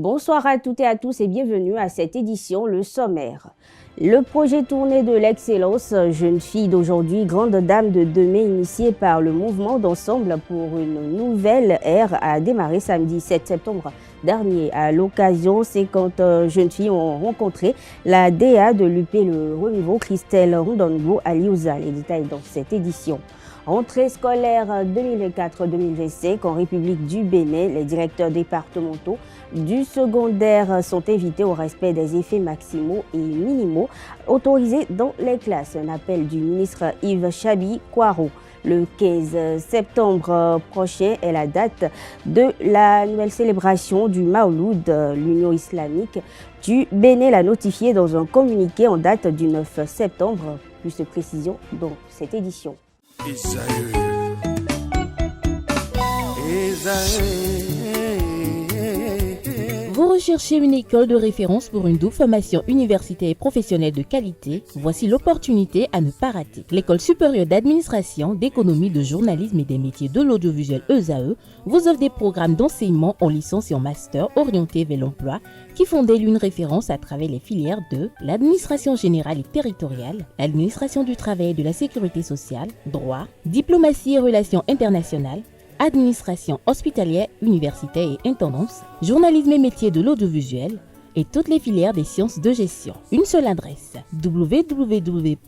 Bonsoir à toutes et à tous et bienvenue à cette édition, le sommaire. Le projet tourné de l'excellence, jeune fille d'aujourd'hui, grande dame de demain, initié par le mouvement d'ensemble pour une nouvelle ère, a démarré samedi 7 septembre dernier. À l'occasion, 50 jeunes filles ont rencontré la DA de l'UP Le Renouveau, Christelle Rondongo Aliouza. Les détails dans cette édition. Rentrée scolaire 2024-2025 en République du Bénin, les directeurs départementaux du secondaire sont invités au respect des effets maximaux et minimaux autorisés dans les classes. Un appel du ministre Yves Chabi Kwaro. Le 15 septembre prochain est la date de la nouvelle célébration du Maouloud. L'Union islamique du Bénin l'a notifié dans un communiqué en date du 9 septembre. Plus de précisions dans cette édition. Vous recherchez une école de référence pour une double formation universitaire et professionnelle de qualité? Voici l'opportunité à ne pas rater. L'École supérieure d'administration, d'économie, de journalisme et des métiers de l'audiovisuel ESAE vous offre des programmes d'enseignement en licence et en master orientés vers l'emploi qui font d'elle une référence à travers les filières de l'administration générale et territoriale, l'administration du travail et de la sécurité sociale, droit, diplomatie et relations internationales, administration hospitalière, universitaire et intendance, journalisme et métiers de l'audiovisuel et toutes les filières des sciences de gestion. Une seule adresse, www.esae.bj.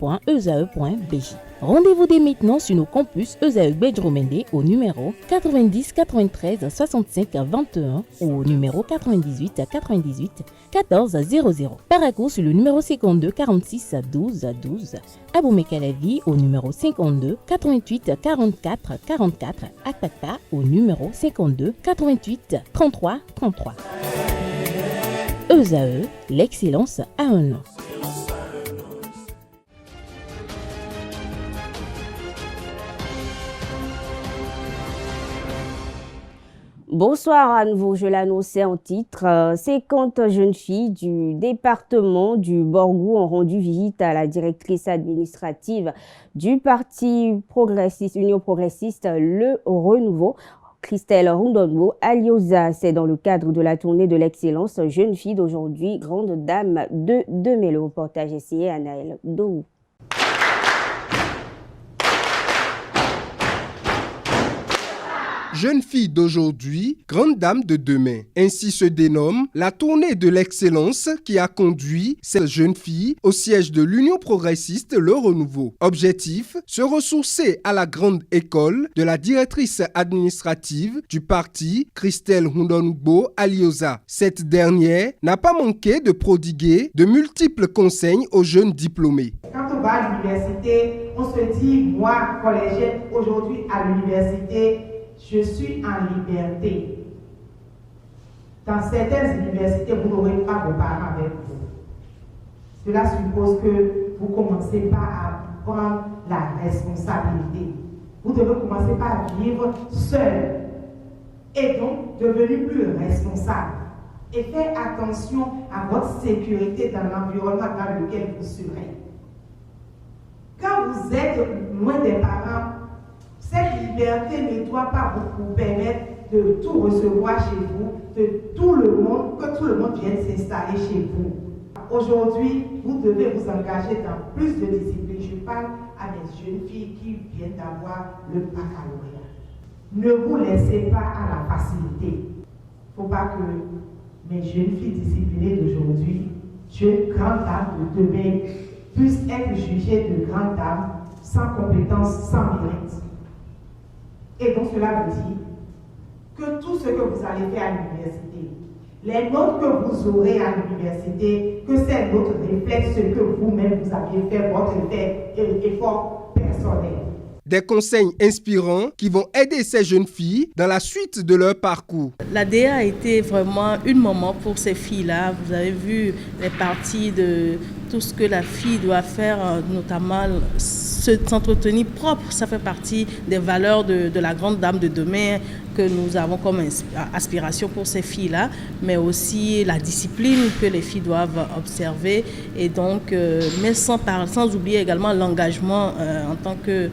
Rendez-vous dès maintenant sur nos campus ESAE Bedjromende au numéro 90 93 65 21 ou au numéro 98 98 14 00. Paracourt sur le numéro 52 46 12 12. Aboumé-Calavi au numéro 52 88 44 44. Akpaka au numéro 52 88 33 33. ESAE, l'excellence à un nom. Bonsoir à nouveau, je l'annonçais en titre. 50 jeunes filles du département du Borgou ont rendu visite à la directrice administrative du Parti progressiste, Union progressiste, Le Renouveau, Christelle Rondongo Aliouza. C'est dans le cadre de la tournée de l'excellence jeune fille d'aujourd'hui, grande dame de demain. Le reportage est signé Anaël Dohou. Jeune fille d'aujourd'hui, grande dame de demain. Ainsi se dénomme la tournée de l'excellence qui a conduit cette jeune fille au siège de l'Union progressiste Le Renouveau. Objectif, se ressourcer à la grande école de la directrice administrative du parti, Christelle Rondongo Aliouza. Cette dernière n'a pas manqué de prodiguer de multiples conseils aux jeunes diplômés. Quand on va à l'université, on se dit, moi, collégienne, aujourd'hui à l'université, je suis en liberté. Dans certaines universités, vous n'aurez pas vos parents avec vous. Cela suppose que vous ne commencez pas à prendre la responsabilité. Vous devez commencer par vivre seul et donc devenir plus responsable. Et faire attention à votre sécurité dans l'environnement dans lequel vous serez. Quand vous êtes loin des parents, cette liberté ne doit pas vous permettre de tout recevoir chez vous, de tout le monde, que tout le monde vienne s'installer chez vous. Aujourd'hui, vous devez vous engager dans plus de disciplines. Je parle à mes jeunes filles qui viennent d'avoir le baccalauréat. Ne vous laissez pas à la facilité. Il ne faut pas que mes jeunes filles disciplinées d'aujourd'hui, jeunes grandes dames de demain, puissent être jugées de grandes dames sans compétence, sans mérite. Et donc cela veut dire que tout ce que vous allez faire à l'université, les notes que vous aurez à l'université, que ces notes reflètent ce que vous-même vous aviez fait, votre effort personnel. Des conseils inspirants qui vont aider ces jeunes filles dans la suite de leur parcours. La DA a été vraiment une maman pour ces filles-là. Vous avez vu les parties de tout ce que la fille doit faire, notamment s'entretenir propre, ça fait partie des valeurs de la grande dame de demain que nous avons comme aspiration pour ces filles-là, mais aussi la discipline que les filles doivent observer, et donc, mais sans oublier également l'engagement en tant que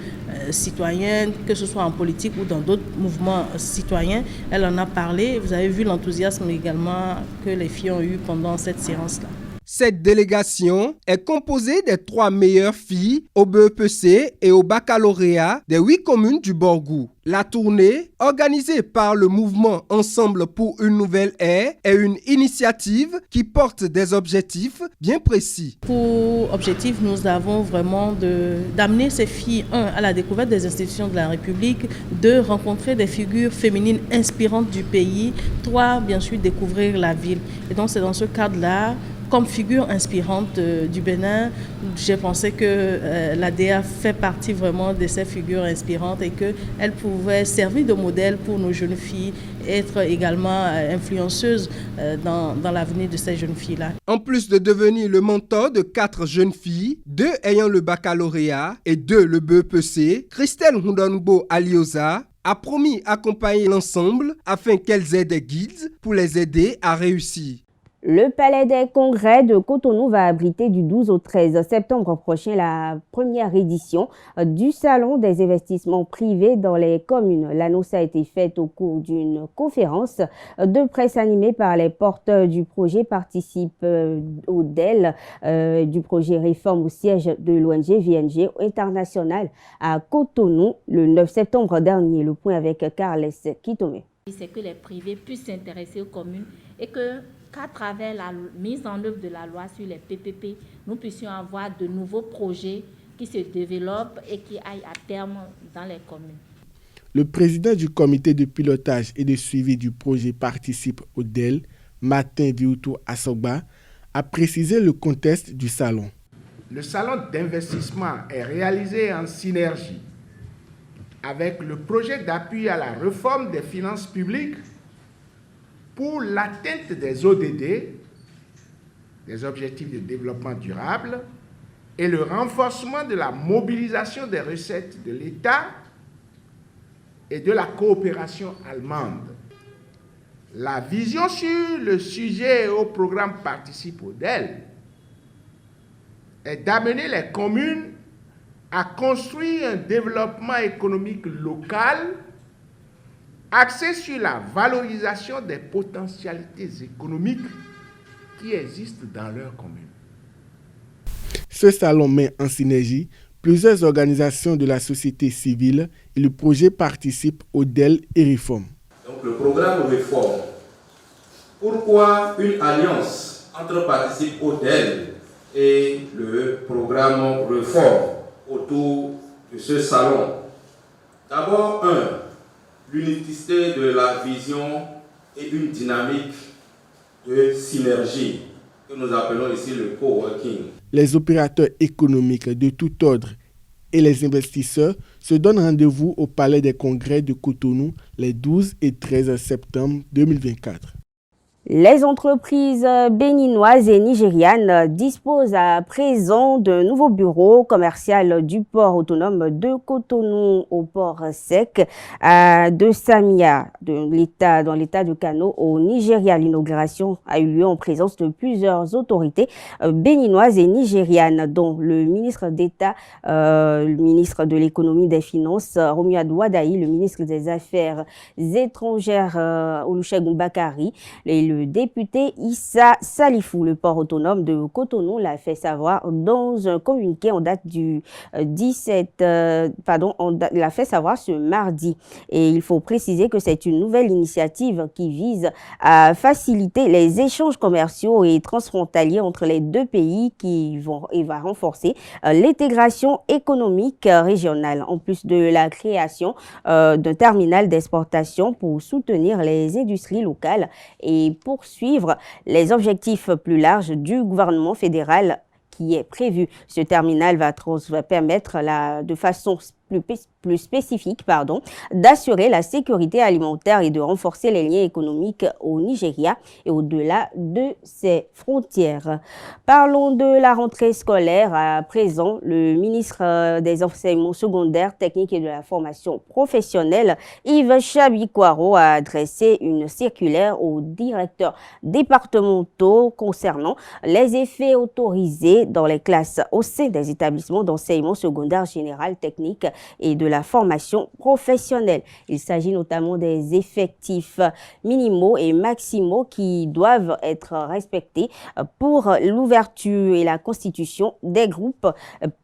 citoyenne, que ce soit en politique ou dans d'autres mouvements citoyens. Elle en a parlé, vous avez vu l'enthousiasme également que les filles ont eu pendant cette séance-là. Cette délégation est composée des 3 meilleures filles au BEPC et au baccalauréat des 8 communes du Borgou. La tournée, organisée par le mouvement Ensemble pour une nouvelle ère, est une initiative qui porte des objectifs bien précis. Pour objectif, nous avons vraiment d'amener ces filles, à la découverte des institutions de la République, 2, rencontrer des figures féminines inspirantes du pays, 3, bien sûr, découvrir la ville. Et donc, c'est dans ce cadre-là, comme figure inspirante du Bénin, j'ai pensé que l'ADA fait partie vraiment de ces figures inspirantes et qu'elle pouvait servir de modèle pour nos jeunes filles, être également influenceuse dans l'avenir de ces jeunes filles-là. En plus de devenir le mentor de 4 jeunes filles, 2 ayant le baccalauréat et 2 le BEPC, Christelle Hundonbo Alioza a promis accompagner l'ensemble afin qu'elles aient des guides pour les aider à réussir. Le Palais des Congrès de Cotonou va abriter du 12 au 13 septembre prochain la première édition du Salon des investissements privés dans les communes. L'annonce a été faite au cours d'une conférence de presse animée par les porteurs du projet participent au DEL du projet réforme au siège de l'ONG VNG International à Cotonou le 9 septembre dernier. Le point avec Carles Kitome. C'est que les privés puissent s'intéresser aux communes et qu'à travers la mise en œuvre de la loi sur les PPP, nous puissions avoir de nouveaux projets qui se développent et qui aillent à terme dans les communes. Le président du comité de pilotage et de suivi du projet participe au DEL, Martin Viuto Asogba, a précisé le contexte du salon. Le salon d'investissement est réalisé en synergie avec le projet d'appui à la réforme des finances publiques pour l'atteinte des ODD, des objectifs de développement durable, et le renforcement de la mobilisation des recettes de l'État et de la coopération allemande. La vision sur le sujet au programme participe au DEL est d'amener les communes à construire un développement économique local axé sur la valorisation des potentialités économiques qui existent dans leur commune. Ce salon met en synergie plusieurs organisations de la société civile et le projet participe au DEL et Réforme. Donc le programme Réforme. Pourquoi une alliance entre participe au DEL et le programme Réforme autour de ce salon? D'abord, l'unicité de la vision et une dynamique de synergie que nous appelons ici le coworking. Les opérateurs économiques de tout ordre et les investisseurs se donnent rendez-vous au Palais des Congrès de Cotonou les 12 et 13 septembre 2024. Les entreprises béninoises et nigérianes disposent à présent d'un nouveau bureau commercial du port autonome de Cotonou au port sec de Samia, dans l'état de Kano au Nigeria. L'inauguration a eu lieu en présence de plusieurs autorités béninoises et nigérianes, dont le ministre d'État, le ministre de l'économie et des finances, Romuald Wadaï, le ministre des Affaires étrangères, Olusegun Bakari, et le député Issa Salifou. Le port autonome de Cotonou l'a fait savoir dans un communiqué en date du l'a fait savoir ce mardi. Et il faut préciser que c'est une nouvelle initiative qui vise à faciliter les échanges commerciaux et transfrontaliers entre les deux pays qui va renforcer l'intégration économique régionale, en plus de la création d'un terminal d'exportation pour soutenir les industries locales et poursuivre les objectifs plus larges du gouvernement fédéral qui est prévu. Ce terminal va permettre de façon plus spécifique d'assurer la sécurité alimentaire et de renforcer les liens économiques au Nigeria et au-delà de ses frontières. Parlons de la rentrée scolaire. À présent, le ministre des Enseignements secondaires, techniques et de la formation professionnelle, Yves Chabi-Kwaro, a adressé une circulaire aux directeurs départementaux concernant les effets autorisés dans les classes au sein des établissements d'enseignement secondaire général, technique et de la formation professionnelle. Il s'agit notamment des effectifs minimaux et maximaux qui doivent être respectés pour l'ouverture et la constitution des groupes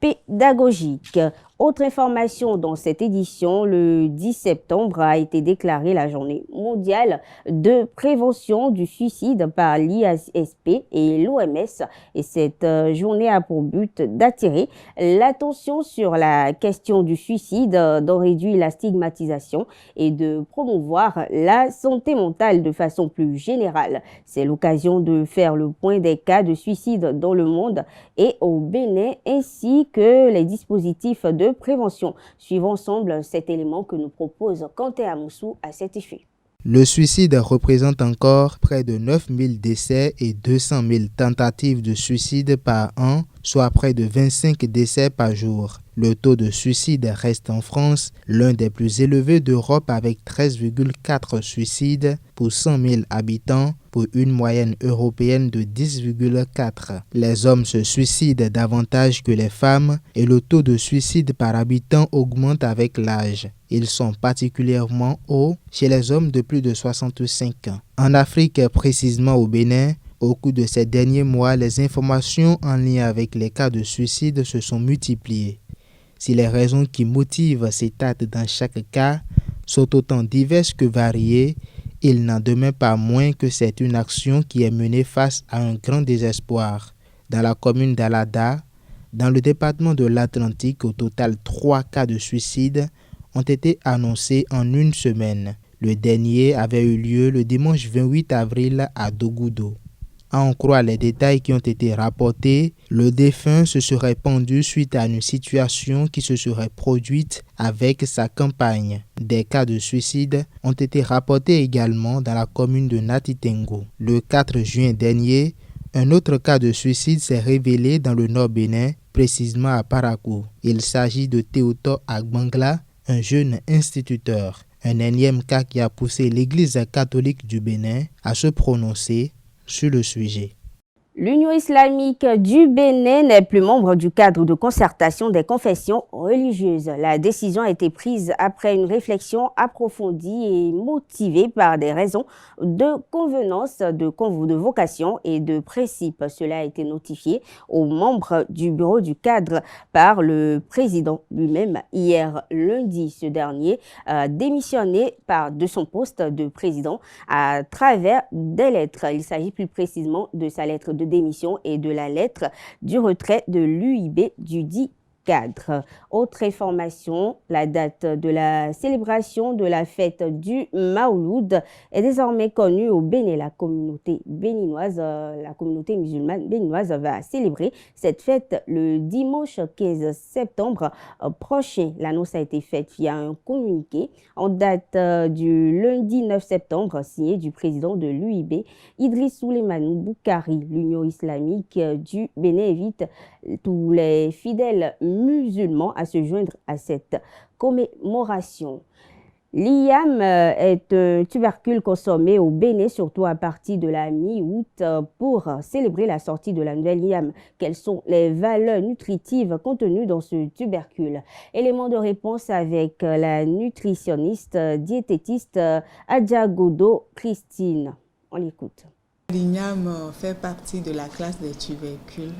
pédagogiques. Autre information dans cette édition, le 10 septembre a été déclarée la journée mondiale de prévention du suicide par l'IASP et l'OMS. Et cette journée a pour but d'attirer l'attention sur la question du suicide, d'en réduire la stigmatisation et de promouvoir la santé mentale de façon plus générale. C'est l'occasion de faire le point des cas de suicide dans le monde et au Bénin, ainsi que les dispositifs de prévention. Suivons ensemble cet élément que nous propose Kanté Amoussou à cet effet. Le suicide représente encore près de 9 000 décès et 200 000 tentatives de suicide par an, soit près de 25 décès par jour. Le taux de suicide reste en France l'un des plus élevés d'Europe avec 13,4 suicides pour 100 000 habitants pour une moyenne européenne de 10,4. Les hommes se suicident davantage que les femmes et le taux de suicide par habitant augmente avec l'âge. Ils sont particulièrement hauts chez les hommes de plus de 65 ans. En Afrique, précisément au Bénin, au cours de ces derniers mois, les informations en lien avec les cas de suicide se sont multipliées. Si les raisons qui motivent ces actes dans chaque cas sont autant diverses que variées, il n'en demeure pas moins que c'est une action qui est menée face à un grand désespoir. Dans la commune d'Alada, dans le département de l'Atlantique, au total 3 cas de suicide ont été annoncés en une semaine. Le dernier avait eu lieu le dimanche 28 avril à Dogudo. À en croire les détails qui ont été rapportés, le défunt se serait pendu suite à une situation qui se serait produite avec sa compagne. Des cas de suicide ont été rapportés également dans la commune de Natitengo. Le 4 juin dernier, un autre cas de suicide s'est révélé dans le nord Bénin, précisément à Parakou. Il s'agit de Théoto Agbangla, un jeune instituteur. Un énième cas qui a poussé l'Église catholique du Bénin à se prononcer sur le sujet. L'Union islamique du Bénin n'est plus membre du cadre de concertation des confessions religieuses. La décision a été prise après une réflexion approfondie et motivée par des raisons de convenance, de vocation et de principe. Cela a été notifié aux membres du bureau du cadre par le président lui-même hier lundi. Ce dernier a démissionné de son poste de président à travers des lettres. Il s'agit plus précisément de sa lettre de démission et de la lettre du retrait de l'UIB du dit cadre. Autre information, la date de la célébration de la fête du Maouloud est désormais connue au Bénin. La communauté musulmane béninoise va célébrer cette fête le dimanche 15 septembre prochain. L'annonce a été faite via un communiqué en date du lundi 9 septembre signé du président de l'UIB, Idriss Souleymane Boukari. L'Union islamique du Bénin invite tous les fidèles musulmans à se joindre à cette commémoration. L'IAM est un tubercule consommé au Bénin, surtout à partir de la mi-août, pour célébrer la sortie de la nouvelle IAM. Quelles sont les valeurs nutritives contenues dans ce tubercule? Élément de réponse avec la nutritionniste diététiste Adjagodo Christine. On l'écoute. L'igname fait partie de la classe des tubercules.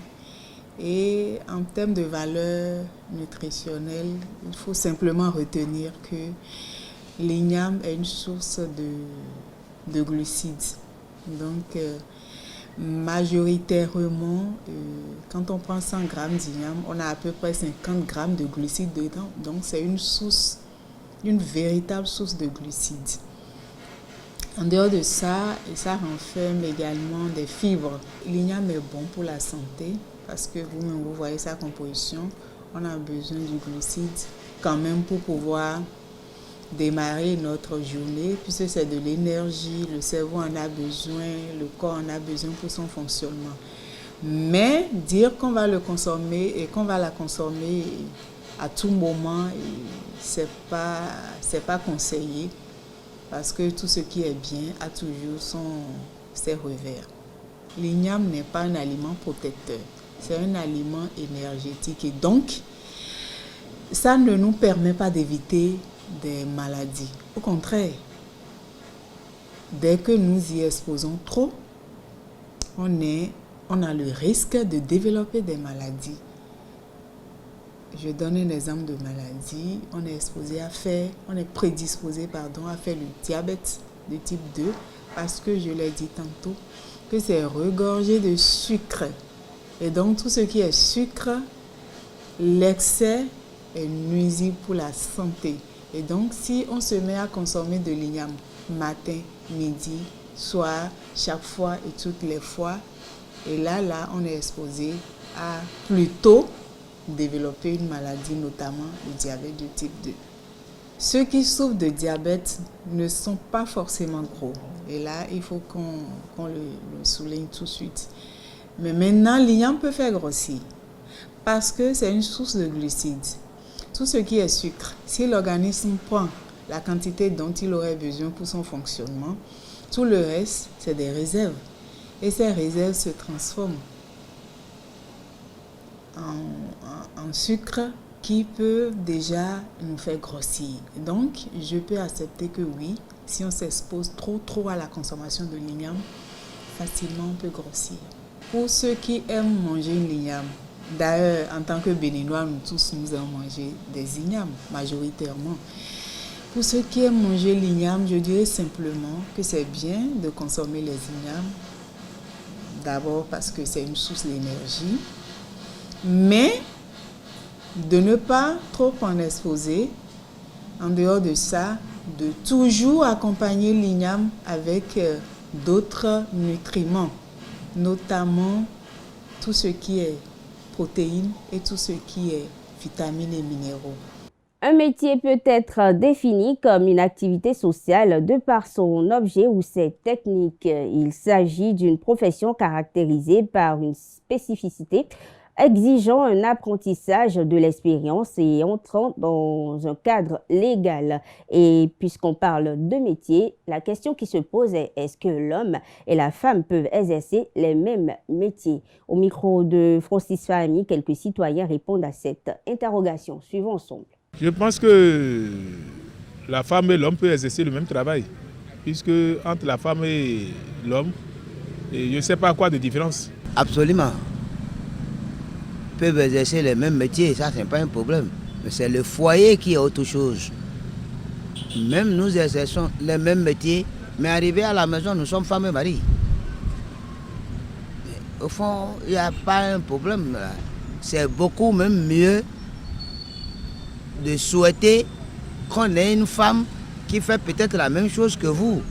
Et en termes de valeur nutritionnelle, il faut simplement retenir que l'igname est une source de glucides. Donc, majoritairement, quand on prend 100 grammes d'igname, on a à peu près 50 grammes de glucides dedans. Donc, c'est une véritable source de glucides. En dehors de ça, ça renferme également des fibres. L'igname est bon pour la santé parce que vous voyez sa composition. On a besoin du glucide quand même pour pouvoir démarrer notre journée, puisque c'est de l'énergie, le cerveau en a besoin, le corps en a besoin pour son fonctionnement. Mais dire qu'on va le consommer et qu'on va la consommer à tout moment, c'est pas conseillé, parce que tout ce qui est bien a toujours ses revers. L'igname n'est pas un aliment protecteur, c'est un aliment énergétique et donc ça ne nous permet pas d'éviter des maladies. Au contraire, dès que nous y exposons trop, on a le risque de développer des maladies. Je donne un exemple de maladie. On est prédisposé à faire le diabète de type 2 parce que je l'ai dit tantôt que c'est regorgé de sucre. Et donc tout ce qui est sucre, l'excès est nuisible pour la santé. Et donc si on se met à consommer de l'igname matin, midi, soir, chaque fois et toutes les fois, et là on est exposé à plutôt développer une maladie, notamment le diabète de type 2. Ceux qui souffrent de diabète ne sont pas forcément gros. Et là, il faut qu'on le souligne tout de suite. Mais maintenant, l'igname peut faire grossir parce que c'est une source de glucides. Tout ce qui est sucre, si l'organisme prend la quantité dont il aurait besoin pour son fonctionnement, tout le reste, c'est des réserves. Et ces réserves se transforment en sucre qui peut déjà nous faire grossir. Donc, je peux accepter que oui, si on s'expose trop à la consommation de l'igname, facilement on peut grossir. Pour ceux qui aiment manger une l'igname, d'ailleurs, en tant que Béninois, nous tous, nous aimons manger des ignames, majoritairement. Pour ceux qui aiment manger l'igname, je dirais simplement que c'est bien de consommer les ignames. D'abord parce que c'est une source d'énergie, mais de ne pas trop en exposer. En dehors de ça, de toujours accompagner l'igname avec d'autres nutriments, notamment tout ce qui est protéines et tout ce qui est vitamines et minéraux. Un métier peut être défini comme une activité sociale de par son objet ou ses techniques. Il s'agit d'une profession caractérisée par une spécificité exigeant un apprentissage de l'expérience et entrant dans un cadre légal. Et puisqu'on parle de métier, la question qui se pose est: est-ce que l'homme et la femme peuvent exercer les mêmes métiers? Au micro de Francis Fahmy, quelques citoyens répondent à cette interrogation. Suivons ensemble. Je pense que la femme et l'homme peuvent exercer le même travail, puisque entre la femme et l'homme, je ne sais pas quoi de différence. Absolument. Ils peuvent exercer les mêmes métiers, ça c'est pas un problème. Mais c'est le foyer qui est autre chose. Même nous exerçons les mêmes métiers, mais arrivés à la maison, nous sommes femmes et mari. Mais au fond, il n'y a pas un problème là. C'est beaucoup même mieux de souhaiter qu'on ait une femme qui fait peut-être la même chose que vous.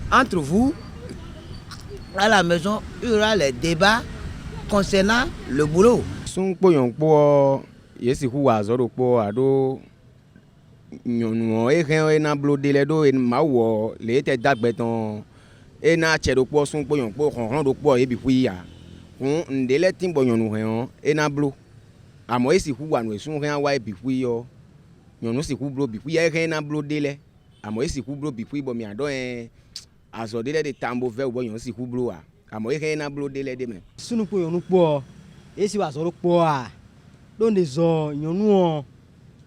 Entre vous, à la maison, il y aura les débats concernant le boulot. Nyɔnu si ku blo bikui ya hɛn na blo de lɛ ame si ku blo bikui bɔ mia dɔ azɔ de lɛ de tambo vɛ bɔ nyɔnu si ku blo a ame hɛn na blo de lɛ de me. Sunu ko nyɔnu kpɔ esi wa zɔ kpɔ a do ne zɔ nyɔnu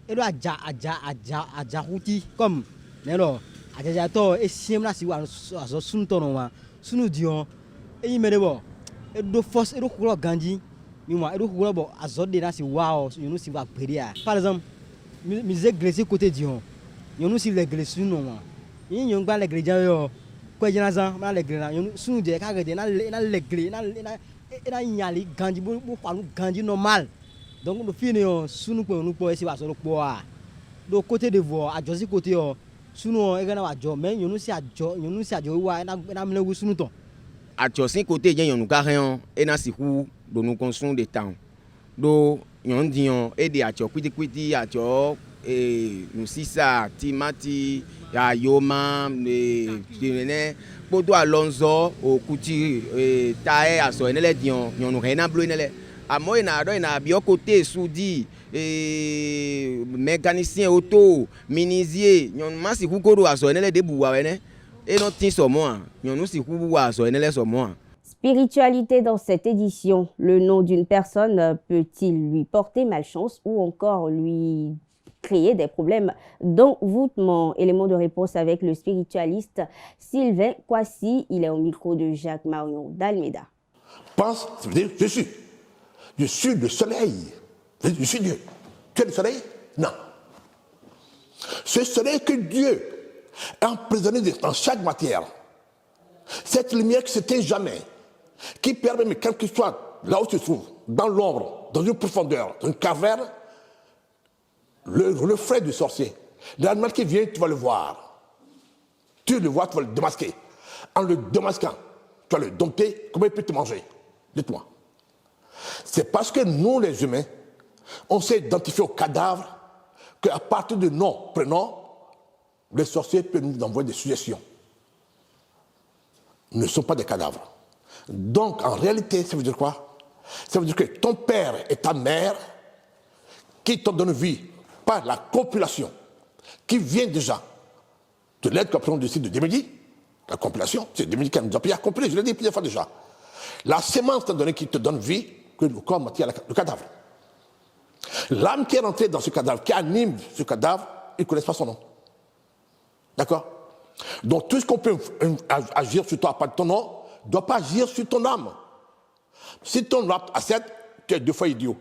e do adza kuti comme ne lɔ adzadzatɔ esi na si wa azɔ sunu tɔ nɔ wa sunu diɔ eyi me de bɔ e do force e do kulɔ ganji mi ma e do kulɔ bɔ azɔ de na si wa nyɔnu si wa gbede a par exemple mise glacé côté dion yonu si les glacé non wa yin yon gba les glacé yo ko jina zan ma les glacé yonu sunu de ka gede na les glacé na nyali ganji bo panu ganji normal donc do fini yo sunu po yonu po esi wa so po a do côté de vo ajo si côté yo sunu e gana wa jo mais yonu si ajo wa na mle wu sunu to ajo si côté jen yonu ka hen e na si hu do nu konsun de town do yon dion e de acho kwiti acho nous si ça timati ya yoma ne podo alonzo o kuti tae aso enele dion nous rien bleu enele amo ina do ina bio côté soudi mécanicien auto menuisier nous masi kukoro aso enele debuwa wene et non tin so mo nous si kuwa aso enele so mo. Spiritualité dans cette édition. Le nom d'une personne peut-il lui porter malchance ou encore lui créer des problèmes d'envoûtement? Élément de réponse avec le spiritualiste Sylvain Kwasi. Il est au micro de Jacques Marion d'Almeida. Pense, ça veut dire je suis. Je suis le soleil. Je suis Dieu. Tu es le soleil? Non. Ce soleil que Dieu a emprisonné dans chaque matière. Cette lumière qui ne s'éteint jamais. Qui permet, mais quel que soit là où tu te trouves, dans l'ombre, dans une profondeur, dans une caverne, le frais du sorcier, l'animal qui vient, tu vas le voir. Tu le vois, tu vas le démasquer. En le démasquant, tu vas le dompter, comment il peut te manger? Dites-moi. C'est parce que nous, les humains, on s'est identifié au cadavre qu'à partir de nos prénoms, les sorciers peuvent nous envoyer des suggestions. Nous ne sommes pas des cadavres. Donc, en réalité, ça veut dire quoi? Ça veut dire que ton père et ta mère, qui t'ont donné vie par la compilation, qui vient déjà de l'aide que nous avons décidé de Démédi, la compilation, c'est Démédi qui nous a payé à compiler, je l'ai dit plusieurs fois déjà. La sémence t'a donné qui te donne vie, que le corps matière le cadavre. L'âme qui est rentrée dans ce cadavre, qui anime ce cadavre, ils ne connaissent pas son nom. D'accord? Donc tout ce qu'on peut agir sur toi à part de ton nom, ne doit pas agir sur ton âme. Si ton âme a 7, tu es 2 fois idiot.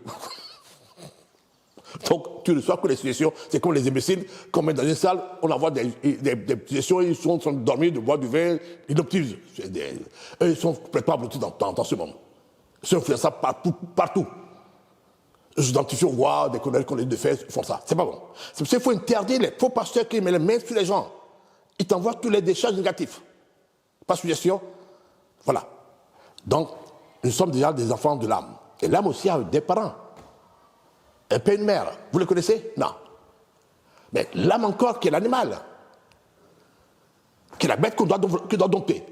Donc tu reçois que les suggestions, c'est comme les imbéciles, qu'on met dans une salle, on envoie des suggestions, ils sont en train de dormir, de boire du vin, ils n'optimisent. Eux, ils sont complètement abrutis dans ce monde. Ils font ça partout. Ils s'identifient au roi, des colonels qu'on les défait, ils font ça. C'est pas bon. C'est pour ça qu'il faut interdire les faux pasteurs qui mettent les mains sur les gens. Ils t'envoient tous les décharges négatifs. Pas suggestion. Voilà. Donc, nous sommes déjà des enfants de l'âme. Et l'âme aussi a des parents. Un père et une mère. Vous les connaissez? Non. Mais l'âme encore, qui est l'animal, qui est la bête qu'on doit dompter.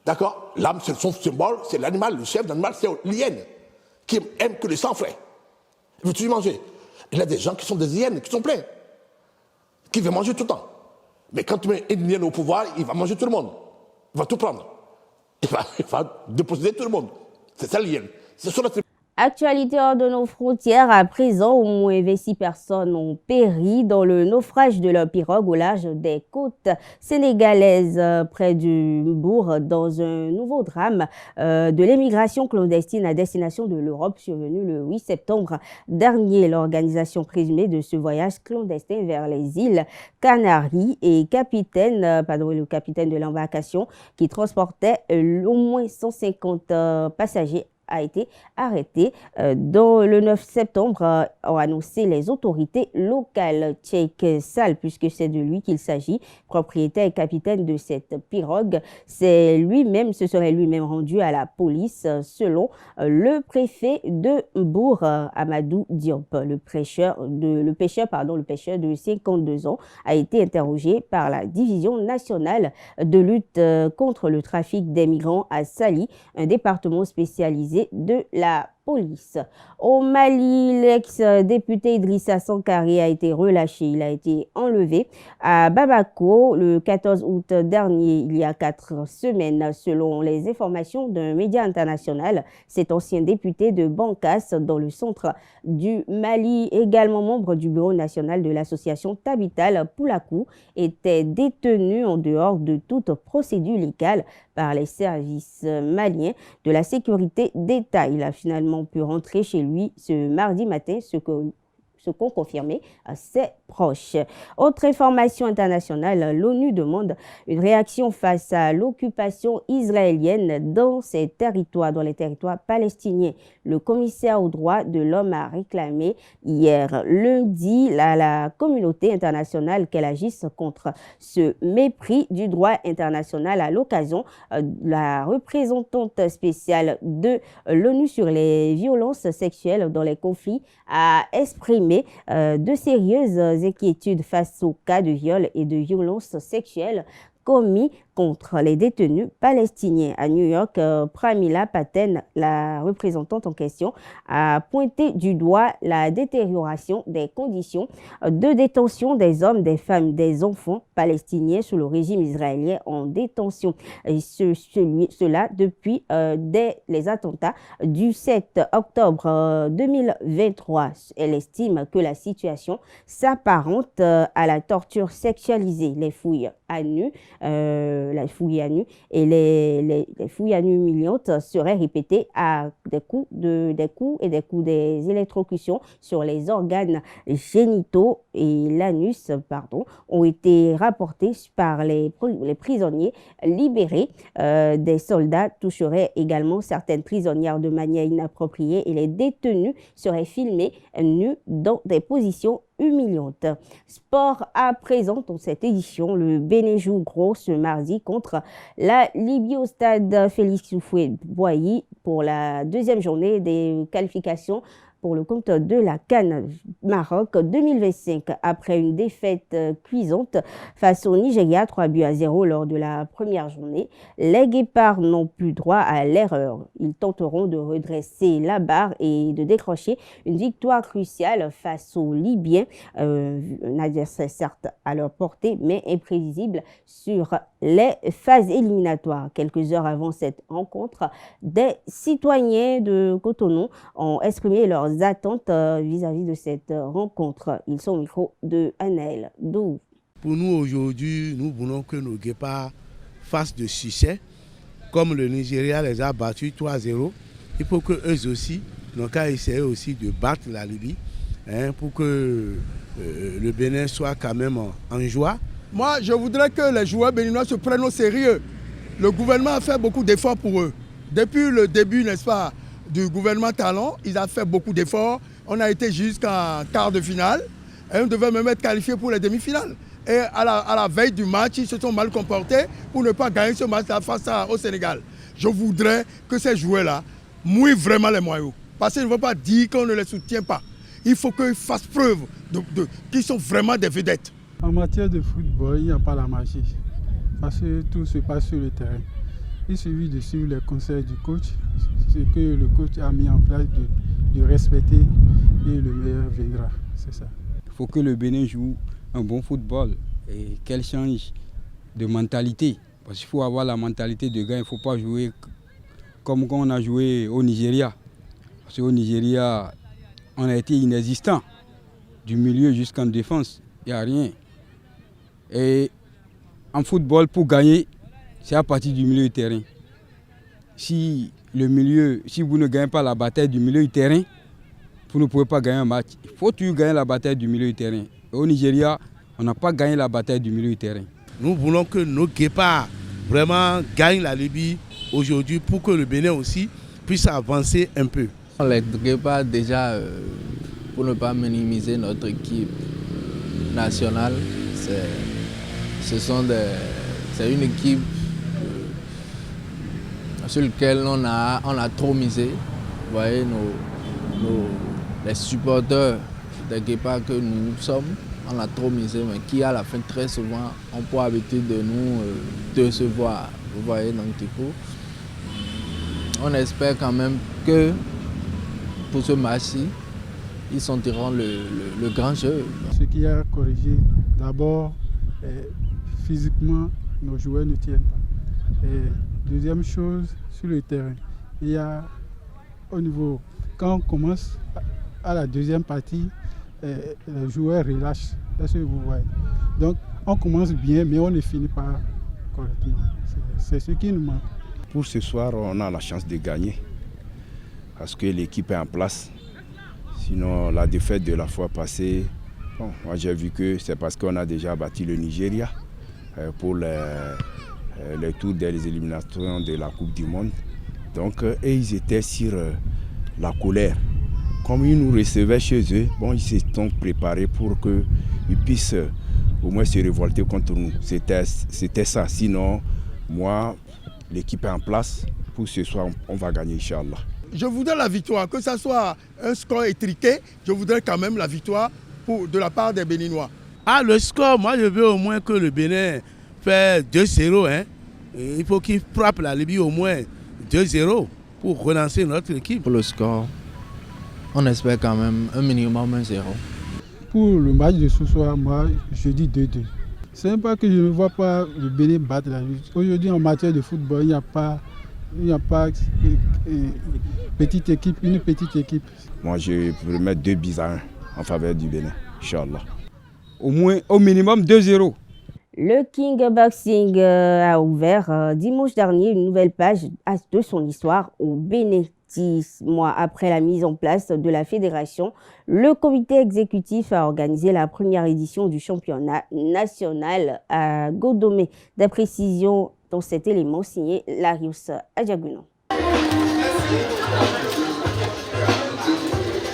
D'accord? L'âme, c'est son symbole, c'est l'animal, le chef d'animal, c'est l'hyène, qui aime que le sang frais. Veux-tu manger? Il y a des gens qui sont des hyènes, qui sont pleins, qui veulent manger tout le temps. Mais quand tu mets une hyène au pouvoir, il va manger tout le monde. Il va tout prendre. Il va déposséder tout le monde. C'est ça l'hyène. C'est sur la... Actualité hors de nos frontières, à présent, au moins 26 personnes ont péri dans le naufrage de leur pirogue au large des côtes sénégalaises près du Mbour dans un nouveau drame de l'émigration clandestine à destination de l'Europe survenu le 8 septembre dernier. L'organisation présumée de ce voyage clandestin vers les îles Canaries et le capitaine de l'embarcation qui transportait au moins 150 passagers a été arrêté. Dans le 9 septembre, ont annoncé les autorités locales. Cheikh Sall, puisque c'est de lui qu'il s'agit, propriétaire et capitaine de cette pirogue, ce serait lui-même rendu à la police, selon le préfet de Mbour, Amadou Diop. Le pêcheur de 52 ans a été interrogé par la division nationale de lutte contre le trafic des migrants à Sali, un département spécialisé de la police. Au Mali, l'ex-député Idrissa Sankaré a été relâché. Il a été enlevé à Bamako le 14 août dernier, il y a 4 semaines, selon les informations d'un média international. Cet ancien député de Bankas, dans le centre du Mali, également membre du bureau national de l'association Tabital Poulakou, était détenu en dehors de toute procédure légale par les services maliens de la sécurité d'État. Il a finalement pu rentrer chez lui ce mardi matin, ce qu'ont confirmé ses proches. Autre information internationale, l'ONU demande une réaction face à l'occupation israélienne dans les territoires palestiniens. Le commissaire aux droits de l'homme a réclamé hier lundi à la communauté internationale qu'elle agisse contre ce mépris du droit international à l'occasion de la représentante spéciale de l'ONU sur les violences sexuelles dans les conflits a exprimé de sérieuses inquiétudes face aux cas de viol et de violences sexuelles commis contre les détenus palestiniens. À New York, Pramila Paten, la représentante en question, a pointé du doigt la détérioration des conditions de détention des hommes, des femmes, des enfants palestiniens sous le régime israélien en détention. Et cela depuis dès les attentats du 7 octobre 2023. Elle estime que la situation s'apparente à la torture sexualisée, les fouilles à nu, la fouille à nu et les fouilles à nu humiliantes seraient répétées à des coups des électrocutions sur les organes génitaux et l'anus, ont été rapportés par les prisonniers libérés. Des soldats toucheraient également certaines prisonnières de manière inappropriée et les détenus seraient filmés nus dans des positions humiliante. Sport à présent dans cette édition, le Bénin joue gros ce mardi contre la Libye au stade Félix Houphouët-Boigny pour la deuxième journée des qualifications pour le compte de la CAN Maroc 2025. Après une défaite cuisante face au Nigeria 3-0 lors de la première journée, les Guépards n'ont plus droit à l'erreur. Ils tenteront de redresser la barre et de décrocher une victoire cruciale face aux Libyens, un adversaire certes à leur portée mais imprévisible sur les phases éliminatoires. Quelques heures avant cette rencontre, des citoyens de Cotonou ont exprimé leurs attentes vis-à-vis de cette rencontre. Ils sont au micro de Anaël Dou. Pour nous aujourd'hui, nous voulons que nos Guépards fassent de succès. Comme le Nigeria les a battus 3-0, il faut qu'eux aussi n'ont qu'à essayer aussi de battre la Libye pour que le Bénin soit quand même en joie. Moi, je voudrais que les joueurs béninois se prennent au sérieux. Le gouvernement a fait beaucoup d'efforts pour eux. Depuis le début, n'est-ce pas, du gouvernement Talon, ils ont fait beaucoup d'efforts. On a été jusqu'en quart de finale et on devait même être qualifié pour les demi-finales. Et à la veille du match, ils se sont mal comportés pour ne pas gagner ce match-là face au Sénégal. Je voudrais que ces joueurs-là mouillent vraiment les maillots. Parce qu'ils ne vont pas dire qu'on ne les soutient pas. Il faut qu'ils fassent preuve qu'ils sont vraiment des vedettes. En matière de football, il n'y a pas la magie. Parce que tout se passe sur le terrain. Il suffit de suivre les conseils du coach, ce que le coach a mis en place, de respecter et le meilleur viendra. C'est ça. Il faut que le Bénin joue un bon football et qu'elle change de mentalité. Parce qu'il faut avoir la mentalité de gars, il ne faut pas jouer comme quand on a joué au Nigeria. Parce qu'au Nigeria, on a été inexistant. Du milieu jusqu'en défense, il n'y a rien. Et en football, pour gagner, c'est à partir du milieu du terrain. Si vous ne gagnez pas la bataille du milieu du terrain, vous ne pouvez pas gagner un match. Il faut toujours gagner la bataille du milieu du terrain. Et au Nigeria, on n'a pas gagné la bataille du milieu du terrain. Nous voulons que nos Guépards vraiment gagnent la Libye aujourd'hui pour que le Bénin aussi puisse avancer un peu. Les Guépards, déjà, pour ne pas minimiser notre équipe nationale, c'est une équipe sur laquelle on a trop misé. Vous voyez, les supporters des Guépards que nous sommes, on a trop misé, mais qui à la fin très souvent ont pour habitude de nous décevoir. Vous voyez, donc du coup, on espère quand même que pour ce match-ci, ils sentiront le grand jeu. Ce qui a corrigé, d'abord, physiquement, nos joueurs ne tiennent pas. Et deuxième chose, sur le terrain, il y a au niveau, quand on commence à la deuxième partie, les joueurs relâchent. Est-ce que vous voyez? Donc, on commence bien, mais on ne finit pas correctement. C'est ce qui nous manque. Pour ce soir, on a la chance de gagner parce que l'équipe est en place. Sinon, la défaite de la fois passée, bon, moi j'ai vu que c'est parce qu'on a déjà battu le Nigeria pour les tours des éliminations de la Coupe du Monde. Donc, et ils étaient sur la colère. Comme ils nous recevaient chez eux, bon, ils se sont préparés pour qu'ils puissent au moins se révolter contre nous. C'était ça. Sinon, moi, l'équipe est en place. Pour ce soir, on va gagner, Inch'Allah. Je voudrais la victoire, que ce soit un score étriqué, je voudrais quand même la victoire de la part des Béninois. Ah, le score, moi je veux au moins que le Bénin fait 2-0. Hein. Il faut qu'il frappe la Libye au moins 2-0 pour relancer notre équipe. Pour le score, on espère quand même un minimum 1-0. Pour le match de ce soir, moi je dis 2-2. Ce n'est pas que je ne vois pas le Bénin battre la Libye. Aujourd'hui en matière de football, il n'y a pas petite équipe, une petite équipe. Moi je peux mettre 2 buts à 1 en faveur du Bénin, Inch'Allah. Au minimum 2-0. Le King Boxing a ouvert dimanche dernier une nouvelle page de son histoire au Bénin. 6 mois après la mise en place de la fédération, le comité exécutif a organisé la première édition du championnat national à Godomé. Des précisions dans cet élément signé Larius Adjaguno.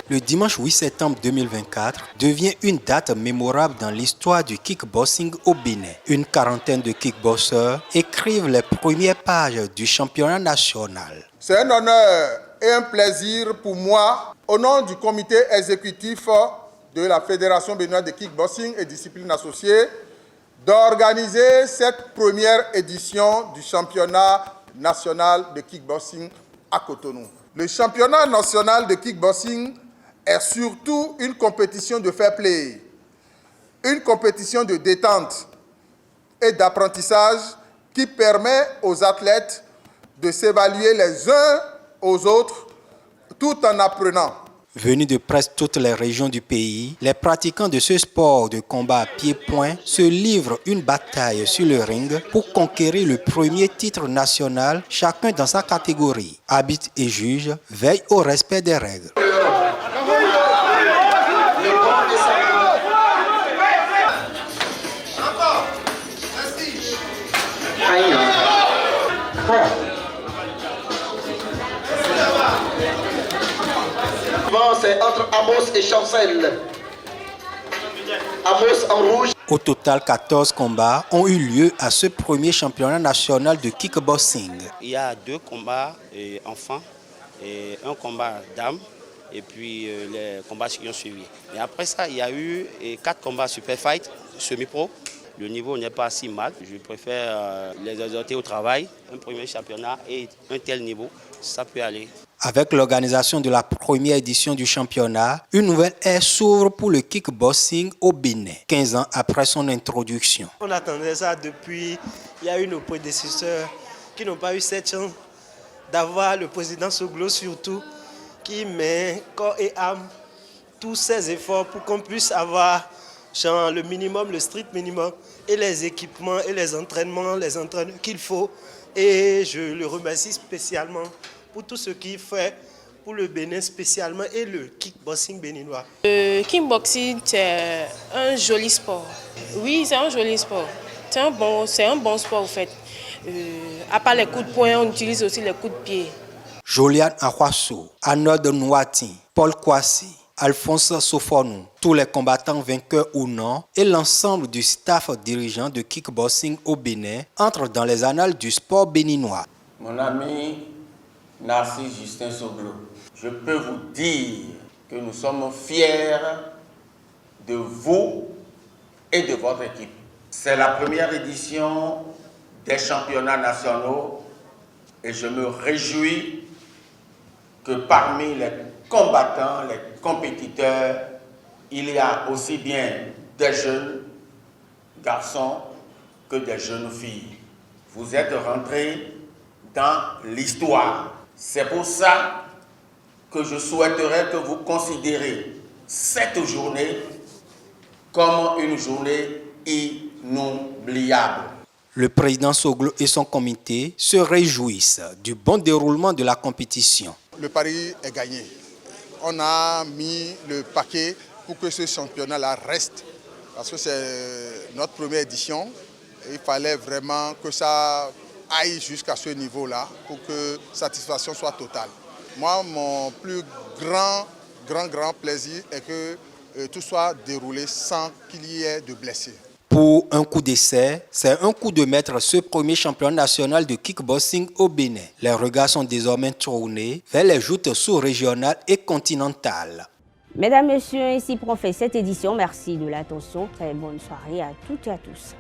Le dimanche 8 septembre 2024 devient une date mémorable dans l'histoire du kickboxing au Bénin. Une quarantaine de kickboxers écrivent les premières pages du championnat national. C'est un honneur et un plaisir pour moi, au nom du comité exécutif de la Fédération béninoise de kickboxing et disciplines associées, d'organiser cette première édition du championnat national de kickboxing à Cotonou. Le championnat national de kickboxing est surtout une compétition de fair play, une compétition de détente et d'apprentissage qui permet aux athlètes de s'évaluer les uns aux autres tout en apprenant. Venus de presque toutes les régions du pays, les pratiquants de ce sport de combat à pied-point se livrent une bataille sur le ring pour conquérir le premier titre national, chacun dans sa catégorie. Arbitre et juge veillent au respect des règles. C'est entre Amos et Chancel. Amos en rouge. Au total, 14 combats ont eu lieu à ce premier championnat national de kickboxing. Il y a 2 combats enfants et un combat dames et puis les combats qui ont suivi. Et après ça, il y a eu 4 combats super fight, semi-pro. Le niveau n'est pas si mal. Je préfère les exhorter au travail. Un premier championnat et un tel niveau, ça peut aller. Avec l'organisation de la première édition du championnat, une nouvelle ère s'ouvre pour le kickboxing au Bénin, 15 ans après son introduction. On attendait ça depuis, il y a eu nos prédécesseurs qui n'ont pas eu cette chance d'avoir le président Soglo surtout, qui met corps et âme tous ses efforts pour qu'on puisse avoir le minimum, le strict minimum, et les équipements et les entraînements qu'il faut. Et je le remercie spécialement pour tout ce qu'il fait pour le Bénin spécialement et le kickboxing béninois. Le kickboxing, c'est un joli sport. Oui, c'est un joli sport. C'est un bon sport en fait. À part les coups de poing, on utilise aussi les coups de pied. Joliane Ahwasso, Arnold Nouati, Paul Kwasi, Alphonse Sofonou, tous les combattants vainqueurs ou non et l'ensemble du staff dirigeant de kickboxing au Bénin entrent dans les annales du sport béninois. Mon ami Narcisse Justin Soglo, je peux vous dire que nous sommes fiers de vous et de votre équipe. C'est la première édition des championnats nationaux et je me réjouis que parmi les combattants, les compétiteurs, il y a aussi bien des jeunes garçons que des jeunes filles. Vous êtes rentrés dans l'histoire. C'est pour ça que je souhaiterais que vous considériez cette journée comme une journée inoubliable. Le président Soglo et son comité se réjouissent du bon déroulement de la compétition. Le pari est gagné. On a mis le paquet pour que ce championnat-là reste. Parce que c'est notre première édition. Il fallait vraiment que ça aille jusqu'à ce niveau-là pour que la satisfaction soit totale. Moi, mon plus grand plaisir est que tout soit déroulé sans qu'il y ait de blessés. Pour un coup d'essai, c'est un coup de maître ce premier championnat national de kickboxing au Bénin. Les regards sont désormais tournés vers les joutes sous-régionales et continentales. Mesdames, Messieurs, ainsi prend fait cette édition. Merci de l'attention. Très bonne soirée à toutes et à tous.